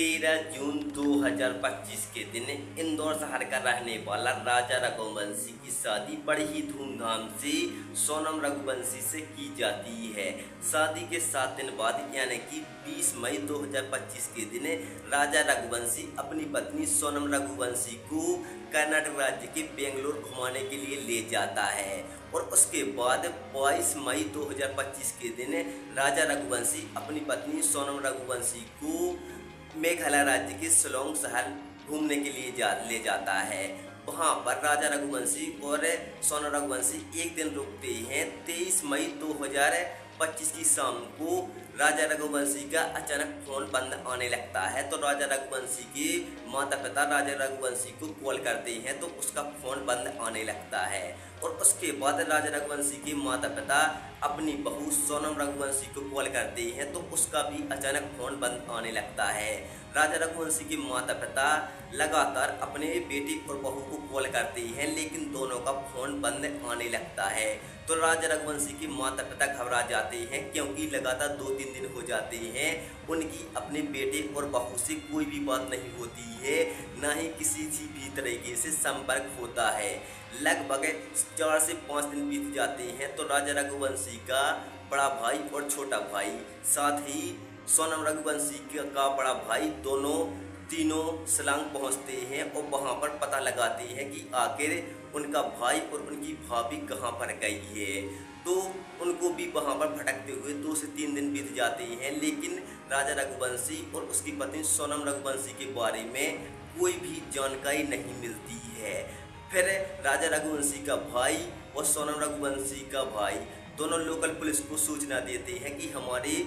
13 जून 2025 के दिन इंदौर शहर का रहने वाला राजा रघुवंशी की शादी बड़ी ही धूमधाम से सोनम रघुवंशी से की जाती है। शादी के 7 दिन बाद यानी कि 20 मई 2025 के दिन राजा रघुवंशी अपनी पत्नी सोनम रघुवंशी को कर्नाटक राज्य के बेंगलोर घुमाने के लिए ले जाता है और उसके बाद 22 मई 2025 के दिन राजा रघुवंशी अपनी पत्नी सोनम रघुवंशी को मेघालय राज्य के शिलोंग शहर घूमने के लिए ले जाता है। वहाँ पर राजा रघुवंशी और सोनम रघुवंशी एक दिन रुकते हैं। 23 मई 2025 की शाम को राजा रघुवंशी का अचानक फोन बंद आने लगता है, तो राजा रघुवंशी के माता पिता राजा रघुवंशी को कॉल करते हैं तो उसका फ़ोन बंद आने लगता है। और उसके बाद राजा रघुवंशी के माता पिता अपनी बहू सोनम रघुवंशी को कॉल करते हैं तो उसका भी अचानक फ़ोन बंद आने लगता है। राजा रघुवंशी के माता पिता लगातार अपने बेटे और बहू को कॉल करते हैं लेकिन दोनों का फ़ोन बंद आने लगता है। तो राजा रघुवंशी के माता पिता घबरा जाते हैं क्योंकि लगातार 2-3 दिन हो जाते हैं उनकी अपने बेटे और बहू से कोई भी बात नहीं होती है, ना ही किसी भी तरीके से संपर्क होता है। लगभग 4 से 5 दिन बीत जाते हैं तो राजा रघुवंशी का बड़ा भाई और छोटा भाई, साथ ही सोनम रघुवंशी का बड़ा भाई तीनों शिलांग पहुंचते हैं और वहां पर पता लगाते हैं कि आखिर उनका भाई और उनकी भाभी कहां पर गई है। तो उनको भी वहां पर भटकते हुए 2 से 3 दिन बीत जाते हैं लेकिन राजा रघुवंशी और उसकी पत्नी सोनम रघुवंशी के बारे में कोई भी जानकारी नहीं मिलती है। फिर राजा रघुवंशी का भाई और सोनम रघुवंशी का भाई दोनों लोकल पुलिस को सूचना देते हैं कि हमारे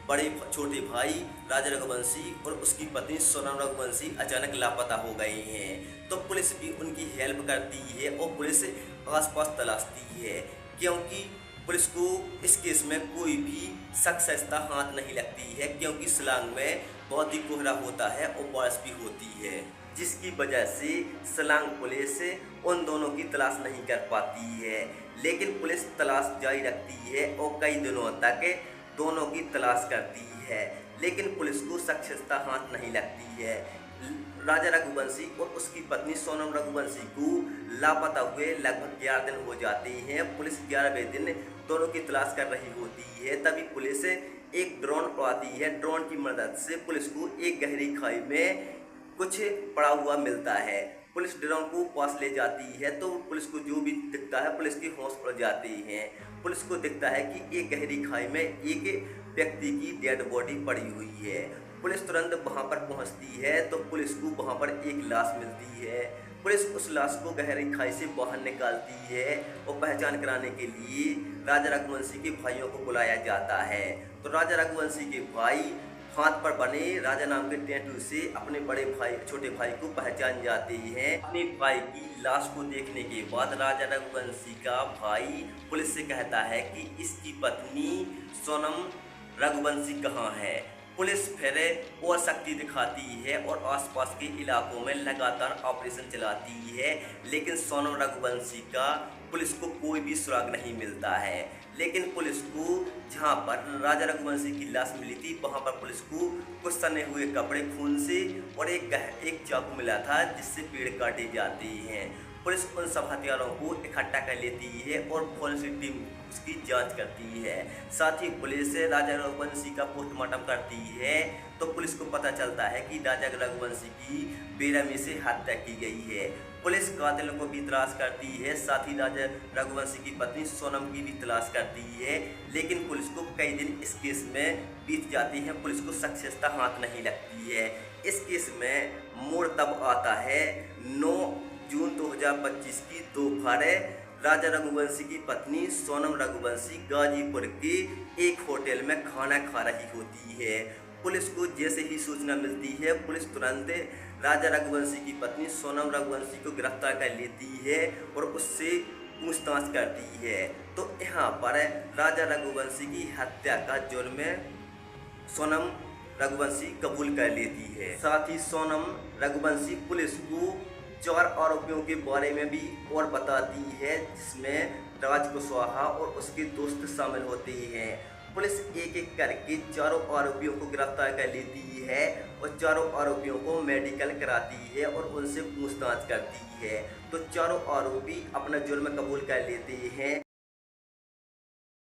छोटे भाई राजा रघुवंशी और उसकी पत्नी सोनम रघुवंशी अचानक लापता हो गए हैं। तो पुलिस भी उनकी हेल्प करती है और पुलिस आसपास तलाशती है क्योंकि पुलिस को इस केस में कोई भी सख्त हाथ नहीं लगती है क्योंकि शिलांग में बहुत ही कोहरा होता है और बारिश भी होती है, जिसकी वजह से शिलांग पुलिस उन दोनों की तलाश नहीं कर पाती है। लेकिन पुलिस तलाश जारी रखती है और कई दिनों तक दोनों की तलाश करती है लेकिन पुलिस को सख्त हाथ नहीं लगती है। राजा रघुवंशी और उसकी पत्नी सोनम रघुवंशी को लापता हुए लगभग 11 दिन हो जाते हैं। पुलिस 11वें दिन दोनों की तलाश कर रही होती है, तभी पुलिस एक ड्रोन उड़ाती है। ड्रोन की मदद से पुलिस को एक गहरी खाई में कुछ पड़ा हुआ मिलता है। पुलिस ड्रोन को पास ले जाती है तो पुलिस को जो भी दिखता है पुलिस के होश उड़ जाते हैं। पुलिस को दिखता है कि एक गहरी खाई में एक व्यक्ति की डेड बॉडी पड़ी हुई है। पुलिस तुरंत वहां पर पहुंचती है तो पुलिस को वहां पर एक लाश मिलती है। पुलिस उस लाश को गहरी खाई से बाहर निकालती है और पहचान कराने के लिए राजा रघुवंशी के भाइयों को बुलाया जाता है। तो राजा रघुवंशी के भाई हाथ पर बने राजा नाम के टैटू से अपने छोटे भाई को पहचान जाते हैं। अपने भाई की लाश को देखने के बाद राजा रघुवंशी का भाई पुलिस से कहता है कि इसकी पत्नी सोनम रघुवंशी कहाँ है। पुलिस फिर और शक्ति दिखाती है और आसपास के इलाकों में लगातार ऑपरेशन चलाती है लेकिन सोनम रघुवंशी का पुलिस को कोई भी सुराग नहीं मिलता है। लेकिन पुलिस को जहां पर राजा रघुवंशी की लाश मिली थी वहां पर पुलिस को कुछ सने हुए कपड़े, खून से और एक चाकू मिला था जिससे पेड़ काटे जाते हैं। पुलिस उन सब हथियारों को इकट्ठा कर लेती है और फॉरेंसिक टीम उसकी जांच करती है। साथ ही पुलिस राजा रघुवंशी का पोस्टमार्टम करती है तो पुलिस को पता चलता है कि राजा रघुवंशी की बेरहमी से हत्या की गई है। पुलिस कातिलों को भी तलाश करती है, साथ ही राजा रघुवंशी की पत्नी सोनम की भी तलाश करती है लेकिन पुलिस को कई दिन इस केस में बीत जाती हैं, पुलिस को सख्त हाथ नहीं लगती है। इस केस में मोड़ तब आता है 9 जून 2025 की दोपहर राजा रघुवंशी की पत्नी सोनम रघुवंशी गाजीपुर के एक होटल में खाना खा रही होती है। पुलिस को जैसे ही सूचना मिलती है पुलिस तुरंत राजा रघुवंशी की पत्नी सोनम रघुवंशी को गिरफ्तार कर लेती है और उससे पूछताछ करती है। तो यहाँ पर राजा रघुवंशी की हत्या का जुर्म सोनम रघुवंशी कबूल कर लेती है। साथ ही सोनम रघुवंशी पुलिस को 4 आरोपियों के बारे में भी और बताती है जिसमें राज कुशवाहा और उसके दोस्त शामिल होते हैं। पुलिस एक एक करके चारों आरोपियों को गिरफ्तार कर लेती है और चारों आरोपियों को मेडिकल कराती है और उनसे पूछताछ करती है। तो चारों आरोपी अपना जुर्म कबूल कर लेते हैं